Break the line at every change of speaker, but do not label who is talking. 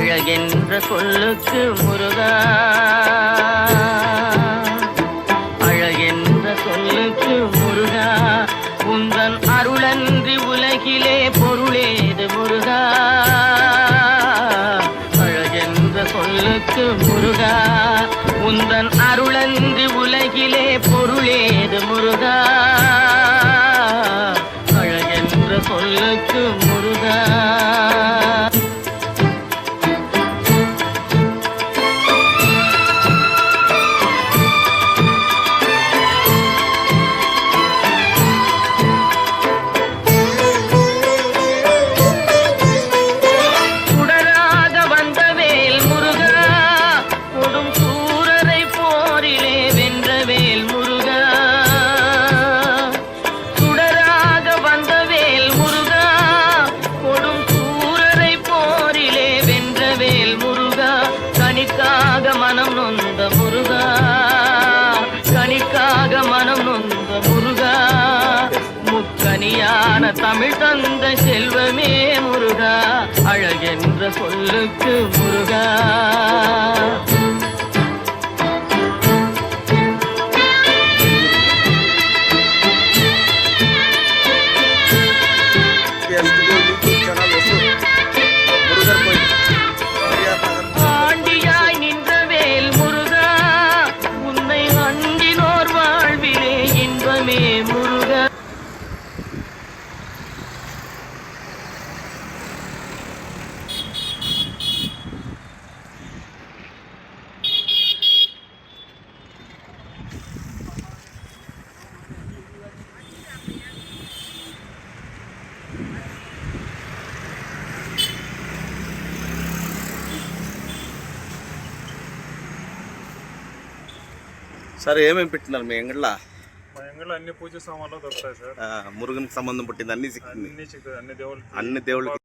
அழகென்ற சொல்லுக்கு முருகா, அழகென்ற சொல்லுக்கு முருகா, உந்தன் அருளன்றி உலகிலே பொருளேது முருகா. அழகென்ற சொல்லுக்கு முருகா, உந்தன் அருளன்றி உலகிலே பொருளேது முருகா. அழகென்ற சொல்லுக்கு முருகா. கனிக்காக மனம் நொந்த முருகா, கனிக்காக மனம் நொந்த முருகா, முக்கனியான தமிழ் தந்த செல்வமே முருகா. அழகென்ற சொல்லுக்கு முருகா.
సార్ ఏమేమి పెట్టినారు మీ అంగడిలో?
మా అంగడిలో అన్ని పూజ సామాన్లు దొరుకుతాయి సార్.
మురుగన్ సంబంధం పట్టింది అన్ని
అన్ని దేవుళ్ళకి
అన్ని దేవుళ్ళకి